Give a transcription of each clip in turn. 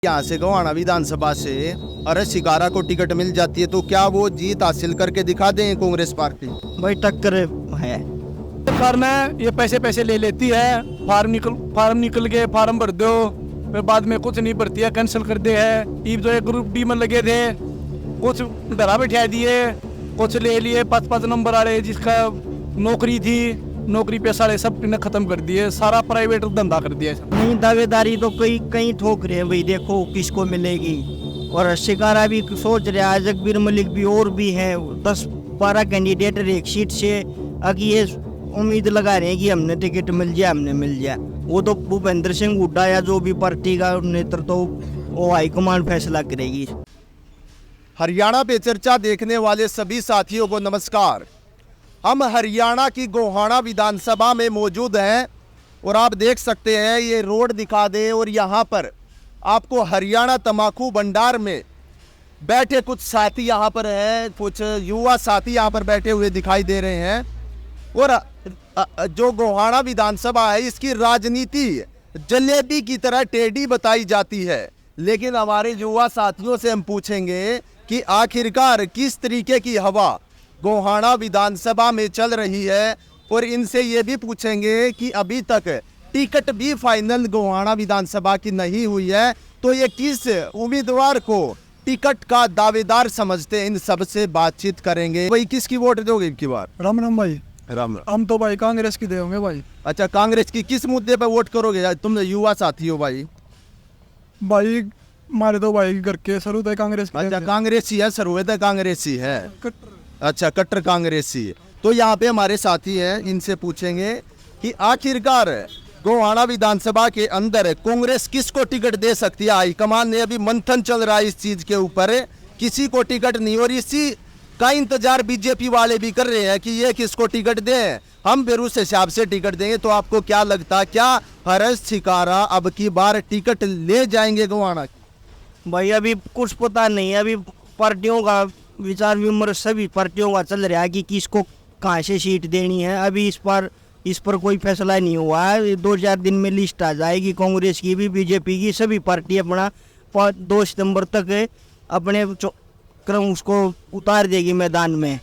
यहाँ से गोहाना विधानसभा से अरश शिकारा को टिकट मिल जाती है तो क्या वो जीत हासिल करके दिखा दें कांग्रेस पार्टी? भाई टक्कर है। सरकार में ये पैसे पैसे ले लेती है, फार्म निकल के फार्म भर दो, फिर बाद में कुछ नहीं भरती है, कैंसिल कर दे है। ये जो ग्रुप डी में लगे थे कुछ डरा बैठा दिए, कुछ ले लिए 5-5 नंबर वाले, जिसका नौकरी थी नौकरी पैसा वाले सब ने खत्म कर दिए, सारा प्राइवेट धंधा कर दिया। नहीं, दावेदारी तो कई ठोक रहे हैं भाई, देखो किसको मिलेगी। और शिकारा भी सोच रहा है, जगबीर मलिक भी और भी हैं, 10-12 कैंडिडेट एक सीट से आगे ये उम्मीद लगा रहे हैं कि हमने टिकट मिल जाए। वो तो भूपेंद्र सिंह हुड्डा या जो भी पार्टी का नेतृत्व तो वो हाईकमान फैसला करेगी। हरियाणा पे चर्चा देखने वाले सभी साथियों को नमस्कार। हम हरियाणा की गोहाना विधानसभा में मौजूद हैं और आप देख सकते हैं ये रोड दिखा दे और यहाँ पर आपको हरियाणा तंबाकू भंडार में बैठे कुछ साथी यहाँ पर हैं, कुछ युवा साथी यहाँ पर बैठे हुए दिखाई दे रहे हैं। और जो गोहाना विधानसभा है इसकी राजनीति जलेबी की तरह टेढ़ी बताई जाती है, लेकिन हमारे युवा साथियों से हम पूछेंगे कि आखिरकार किस तरीके की हवा गोहाना विधानसभा में चल रही है, और इनसे ये भी पूछेंगे कि अभी तक टिकट भी फाइनल गोहाना विधानसभा की नहीं हुई है, तो ये किस उम्मीदवार को टिकट का दावेदार समझते हैं, इन सब से बातचीत करेंगे। भाई किसकी वोट दोगे इनकी बार? राम भाई, राम। हम तो भाई कांग्रेस की देंगे भाई। अच्छा, कांग्रेस की किस मुद्दे पर वोट करोगे? तुम युवा साथी हो भाई। भाई हमारे तो भाई घर के शुरू से कांग्रेस। अच्छा, कांग्रेसी है, शुरू से कांग्रेसी है। अच्छा, कट्टर कांग्रेसी। तो यहाँ पे हमारे साथी हैं, इनसे पूछेंगे कि आखिरकार गोहाना विधानसभा के अंदर कांग्रेस किसको टिकट दे सकती है? हाईकमान ने अभी मंथन चल रहा है इस चीज के ऊपर, किसी को टिकट नहीं, और इसी का इंतजार बीजेपी वाले भी कर रहे हैं कि ये किसको टिकट दें, हम फिर उस हिसाब से टिकट देंगे। तो आपको क्या लगता है, क्या हरस शिकारा अब की बार टिकट ले जाएंगे गोहाना? भाई अभी कुछ पता नहीं है, अभी पार्टियों का विचार विमर्श सभी पार्टियों का चल रहा है कि किसको कहाँ से सीट देनी है। अभी इस पर कोई फैसला नहीं हुआ है। 2-4 दिन में लिस्ट आ जाएगी, कांग्रेस की भी बीजेपी की, सभी पार्टी अपना 2 सितंबर तक अपने क्रम उसको उतार देगी मैदान में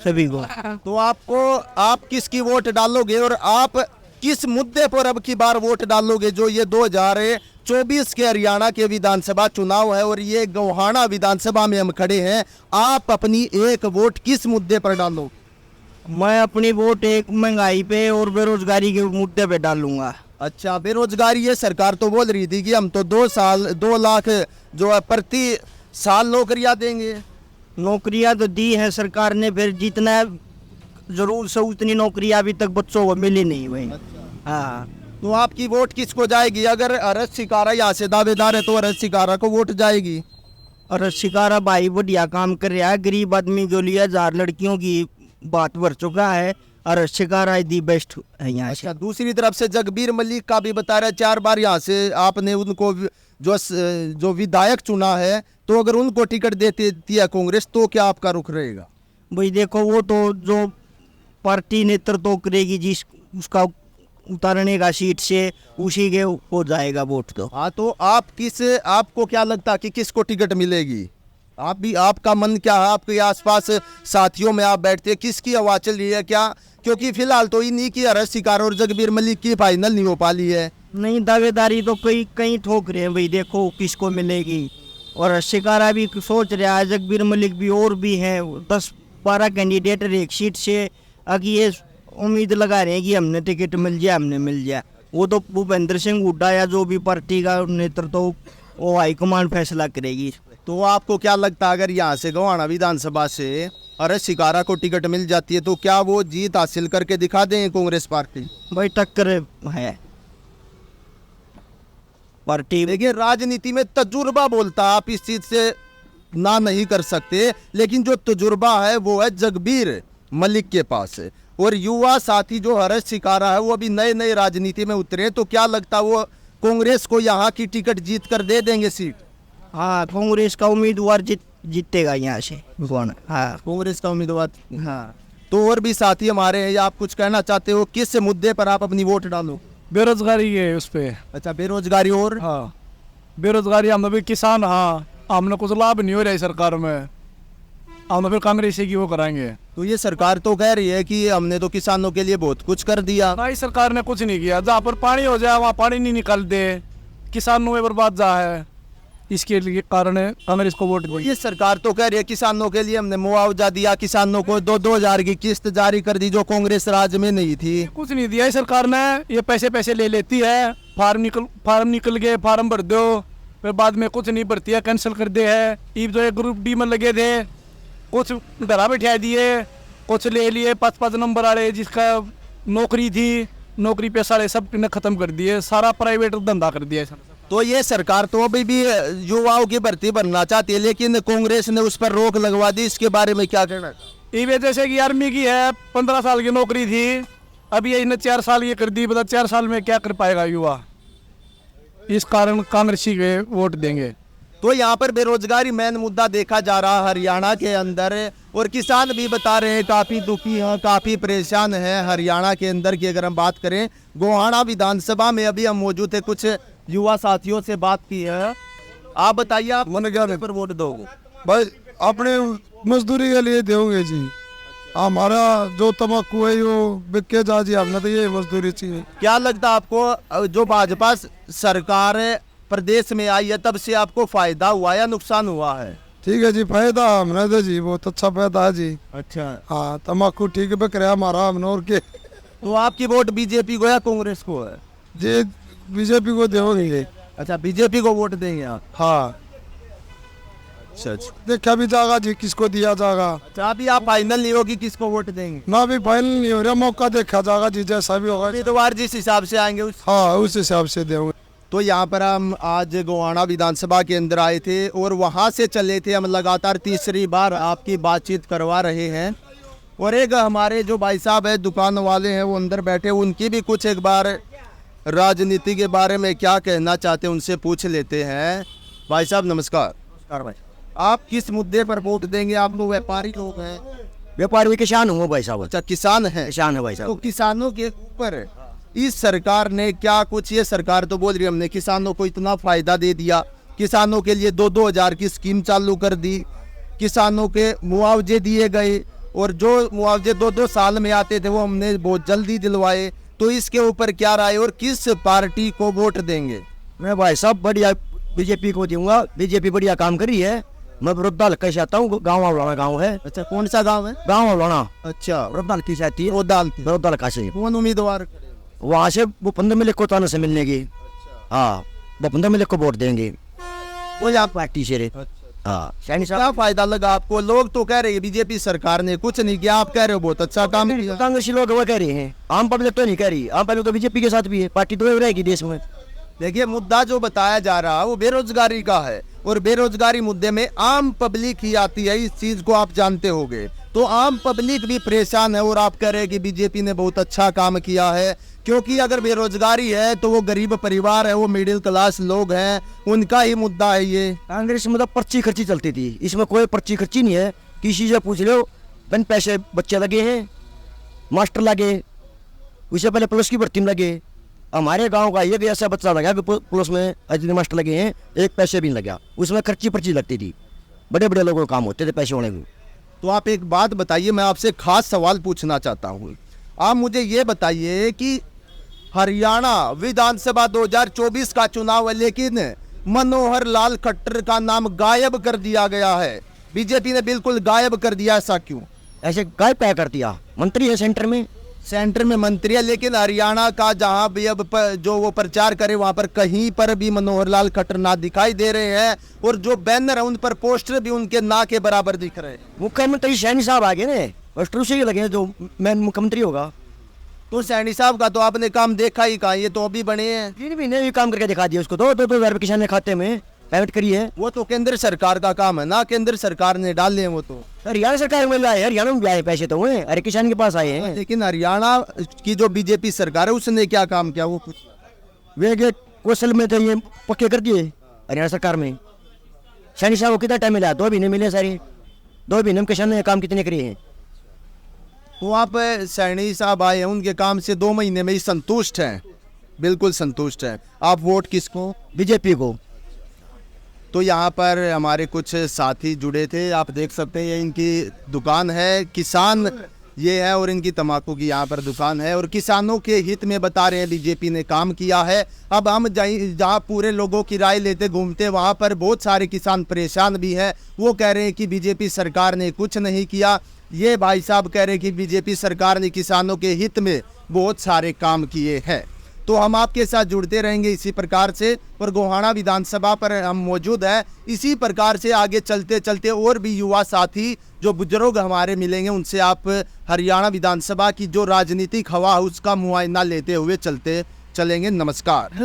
सभी को। तो आप किसकी वोट डालोगे और आप किस मुद्दे पर अब की बार वोट डालोगे? जो ये 2024 के हरियाणा के विधानसभा चुनाव है और ये गोहाना विधानसभा में हम खड़े हैं, आप अपनी एक वोट किस मुद्दे पर डालोगे? मैं अपनी वोट एक महंगाई पे और बेरोजगारी के मुद्दे पे डालूंगा। अच्छा, बेरोजगारी है, सरकार तो बोल रही थी कि हम तो 2 लाख जो है प्रति साल नौकरियां देंगे। नौकरियां तो दी है सरकार ने, फिर जितना जरूर से उतनी नौकरियां अभी तक बच्चों को मिली नहीं भाई। अच्छा। हाँ, तो आपकी वोट किसको जाएगी? अगर हरस शिकारा यहाँ से दावेदार है तो हरस शिकारा को वोट जाएगी। और शिकारा भाई बढ़िया काम कर रहा है, गरीब आदमी के लिए 1000 लड़कियों की बात भर चुका है, और शिकारा दी बेस्ट है यहाँ से। अच्छा, दूसरी तरफ से जगबीर मलिक का भी बता रहा है 4 बार यहाँ से आपने उनको जो विधायक चुना है, तो अगर उनको टिकट देती है कांग्रेस तो क्या आपका रुख रहेगा? भाई देखो, वो तो जो पार्टी नेतृत्व करेगी, जिस उसका उतारने का सीट से उसी के हो जाएगा वोट। तो हाँ, तो आपको क्या लगता है कि किसको टिकट मिलेगी? आपका मन क्या है? आपके आसपास साथियों में आप बैठते हैं, किसकी आवाज चल रही है क्या? क्योंकि फिलहाल तो इन्हीं की हरस शिकारा और जगबीर मलिक की फाइनल नहीं हो पाली है। नहीं, दावेदारी तो कई ठोक रहे हैं भाई, देखो किसको मिलेगी। और शिकारा भी सोच रहा है, जगबीर मलिक भी और भी हैं, 10-12 कैंडिडेट एक सीट से आगे ये उम्मीद लगा रहे हैं कि हमने टिकट मिल जाए। वो तो भूपेंद्र सिंह हुड्डा या जो भी पार्टी का नेतृत्व तो वो हाईकमान फैसला करेगी। तो आपको क्या लगता है, अगर यहाँ से गोहाना विधानसभा से हरस शिकारा को टिकट मिल जाती है तो क्या वो जीत हासिल करके दिखा दें कांग्रेस पार्टी? भाई टक्कर है पार्टी। देखिए, राजनीति में तजुर्बा बोलता है, आप इस चीज से ना नहीं कर सकते, लेकिन जो तजुर्बा है वो है जगबीर मलिक के पास। और युवा साथी जो हरस शिकारा है वो अभी नए राजनीति में उतरे, तो क्या लगता है वो कांग्रेस को यहाँ की टिकट जीत कर दे देंगे सीट? हाँ, कांग्रेस का उम्मीदवार जीतेगा यहाँ से। कौन? हाँ, कांग्रेस का उम्मीदवार। हाँ। तो और भी साथी हमारे हैं, आप कुछ कहना चाहते हो, किस मुद्दे पर आप अपनी वोट डालो? बेरोजगारी है उस पे। अच्छा, बेरोजगारी और हाँ, बेरोजगारी हम भी किसान, हाँ हमने कुछ लाभ नहीं हो रहा है सरकार में, हम फिर कांग्रेस की वो कराएंगे। तो ये सरकार तो कह रही है कि हमने तो किसानों के लिए बहुत कुछ कर दिया। ना ही सरकार ने कुछ नहीं किया, जहाँ पर पानी हो जाए वहाँ पानी नहीं निकाल दे, किसानों में बर्बाद जा है, इसके लिए कारण है कांग्रेस को वोट दो। ये सरकार तो कह रही है किसानों के लिए हमने मुआवजा दिया, किसानों को 2,000 की किस्त जारी कर दी जो कांग्रेस राज में नहीं थी। कुछ नहीं दिया है सरकार ने, ये पैसे ले लेती है, फार्म निकल गए, फार्म भर दो, फिर बाद में कुछ नहीं भरती है, कैंसिल कर दे है। ये जो एक ग्रुप डी में लगे थे, कुछ धरा बैठा दिए, कुछ ले लिए 5-5 नंबर वाले, जिसका नौकरी थी, नौकरी पे सारे सब ने खत्म कर दिए, सारा प्राइवेट धंधा कर दिया। तो ये सरकार तो अभी भी युवाओं की भर्ती भरना चाहती है, लेकिन कांग्रेस ने उस पर रोक लगवा दी, इसके बारे में क्या कहना? ये वजह से कि आर्मी की है, 15 साल की नौकरी थी, अभी इसने 4 साल ये कर दी, बता 4 साल में क्या कर पाएगा युवा, इस कारण कांग्रेस के वोट देंगे। तो यहाँ पर बेरोजगारी मेन मुद्दा देखा जा रहा है हरियाणा के अंदर, और किसान भी बता रहे हैं काफ़ी दुखी हैं, काफ़ी परेशान हैं हरियाणा के अंदर की। अगर हम बात करें गोहाना विधानसभा में अभी हम मौजूद थे, कुछ युवा साथियों से बात की है। आप बताइए, आप मन क्या पर वोट दोगे? भाई अपने मजदूरी के लिए दोगे जी, हमारा जो तम्बाकू है वो बिके जा जी, हमने तो ये मजदूरी चाहिए। क्या लगता है आपको जो भाजपा सरकार प्रदेश में आई है तब से आपको फायदा हुआ या नुकसान हुआ है? ठीक है जी, फायदा हमने तो जी बहुत अच्छा फायदा है जी। अच्छा, हाँ तम्बाकू ठीक बिक रहा हमारा, हमने और के। तो आपकी वोट बीजेपी को या कांग्रेस को है? जी बीजेपी को दोगे। अच्छा, बीजेपी को वोट देंगे आप? हाँ अच्छा, देखा भी जाएगा जी किसको दिया जाएगा। अच्छा, अभी आप फाइनल नहीं होगी किसको वोट देंगे? ना भी फाइनल नहीं हो रहा, मौका देखा जाएगा जी, जैसा भी होगा। उम्मीदवार जिस हिसाब से आएंगे हाँ उस हिसाब से देंगे। तो यहाँ पर हम आज गोहाना विधानसभा के अंदर आए थे और वहाँ से चले थे, हम लगातार तीसरी बार आपकी बातचीत करवा रहे हैं। और एक हमारे जो भाई साहब है दुकान वाले हैं वो अंदर बैठे, उनकी भी कुछ एक बार राजनीति के बारे में क्या कहना चाहते हैं उनसे पूछ लेते हैं। भाई साहब नमस्कार। नमस्कार भाई। आप किस मुद्दे पर वोट देंगे? आप लोग व्यापारी लोग हैं? व्यापारी किसान हूँ भाई साहब। अच्छा, किसान हैं? किसान है भाई तो साहब। किसानों के ऊपर इस सरकार ने क्या कुछ, ये सरकार तो बोल रही है हमने किसानों को इतना फायदा दे दिया, किसानों के लिए 2,000 की स्कीम चालू कर दी, किसानों के मुआवजे दिए गए, और जो मुआवजे 2-2 साल में आते थे वो हमने बहुत जल्दी दिलवाए। तो इसके ऊपर क्या राय और किस पार्टी को वोट देंगे? मैं भाई साहब बढ़िया बीजेपी को दूंगा, बीजेपी बढ़िया काम करी है। मैं बड़ौदा हल्का से आता हूँ, गाँव वाला गाँव है। अच्छा, कौन सा गांव है? गाँव वाला। अच्छा, बड़ौदा हल्की से आती है, बड़ौदा हल्का से। कौन उम्मीदवार? वहाँ से वो 15 मिनट को ताना से मिलने की। हाँ वो 15 मिनट को वोट देंगे, वो यहाँ पार्टी से रहे। हाँ सैनी साहब। क्या फायदा लगा आपको? लोग तो कह रहे हैं बीजेपी सरकार ने कुछ नहीं किया, आप कह रहे हो बहुत अच्छा काम किया। कांग्रेसी लोग वो कह रहे हैं, आम पब्लिक तो नहीं कह रही। आम पब्लिक तो बीजेपी के साथ भी है, पार्टी तो रहेगी देश में। देखिए, मुद्दा जो बताया जा रहा है वो बेरोजगारी का है, और बेरोजगारी मुद्दे में आम पब्लिक ही आती है, इस चीज को आप जानते होंगे। तो आम पब्लिक भी परेशान है, और आप कह रहे हैं कि बीजेपी ने बहुत अच्छा काम किया है, क्योंकि अगर बेरोजगारी है तो वो गरीब परिवार है, वो मिडिल क्लास लोग हैं, उनका ही मुद्दा है ये। कांग्रेस में मतलब पर्ची खर्ची चलती थी, इसमें कोई पर्ची खर्ची नहीं है। किसी से पूछ लो, बिन पैसे बच्चे लगे हैं, मास्टर लगे, उससे पहले पुलिस की भर्ती में लगे। हमारे गांव का एक ऐसा बच्चा लगा कि पुलिस में अजय मास्टर लगे हैं, एक पैसे भी नहीं लगा, उसमें खर्ची पर्ची लगती थी। बड़े बड़े लोगों को काम होते थे पैसे होने में। तो आप एक बात बताइए, मैं आपसे खास सवाल पूछना चाहता हूँ। आप मुझे ये बताइए कि हरियाणा विधानसभा 2024 का चुनाव है, लेकिन मनोहर लाल खट्टर का नाम गायब कर दिया गया है, बीजेपी ने बिल्कुल गायब कर दिया, ऐसा क्यों? ऐसे गायब पैक कर दिया। मंत्री है सेंटर में मंत्री है, लेकिन हरियाणा का जहां भी अब जो वो प्रचार करे वहां पर कहीं पर भी मनोहर लाल खट्टर ना दिखाई दे रहे हैं, और जो बैनर है उन पर पोस्टर भी उनके ना के बराबर दिख रहे हैं। मुख्यमंत्री सैनी साहब आ गए ना, पोस्टर उसी के लगे हैं, जो मेन मुख्यमंत्री होगा। तो सैनी साहब का तो आपने काम देखा ही कहाँ, ये तो अभी बने हैं। 3 महीने भी काम करके दिखा दिया उसको, 2,000 रुपये किसान ने खाते में पेमेंट करी है। वो तो केंद्र सरकार का काम है ना, केंद्र सरकार ने डाले हैं वो तो। हरियाणा सरकार में लाए, हरियाणा में लाए पैसे तो हुए, अरे किसान के पास आए हैं। लेकिन हरियाणा की जो बीजेपी सरकार है उसने क्या काम किया? वो कुछ वे कौशल में थे, ये पक्के कर दिए हरियाणा सरकार में। सैनी साहब को कितना टाइम मिला? 2 महीने मिले सारे। 2 महीने में किसान ने काम कितने करे हैं? तो आप सैनी साहब आए हैं, उनके काम से 2 महीने में ही संतुष्ट हैं? बिल्कुल संतुष्ट हैं। आप वोट किसको? बीजेपी को। तो यहाँ पर हमारे कुछ साथी जुड़े थे, आप देख सकते हैं ये इनकी दुकान है, किसान ये है और इनकी तंबाकू की यहाँ पर दुकान है और किसानों के हित में बता रहे हैं बीजेपी ने काम किया है। अब हम जहाँ पूरे लोगों की राय लेते घूमते वहाँ पर बहुत सारे किसान परेशान भी हैं, वो कह रहे हैं कि बीजेपी सरकार ने कुछ नहीं किया। ये भाई साहब कह रहे हैं कि बीजेपी सरकार ने किसानों के हित में बहुत सारे काम किए हैं। तो हम आपके साथ जुड़ते रहेंगे इसी प्रकार से और गोहाना विधानसभा पर हम मौजूद हैं। इसी प्रकार से आगे चलते चलते और भी युवा साथी जो बुजुर्ग हमारे मिलेंगे उनसे आप हरियाणा विधानसभा की जो राजनीतिक हवा है उसका मुआयना लेते हुए चलते चलेंगे। नमस्कार।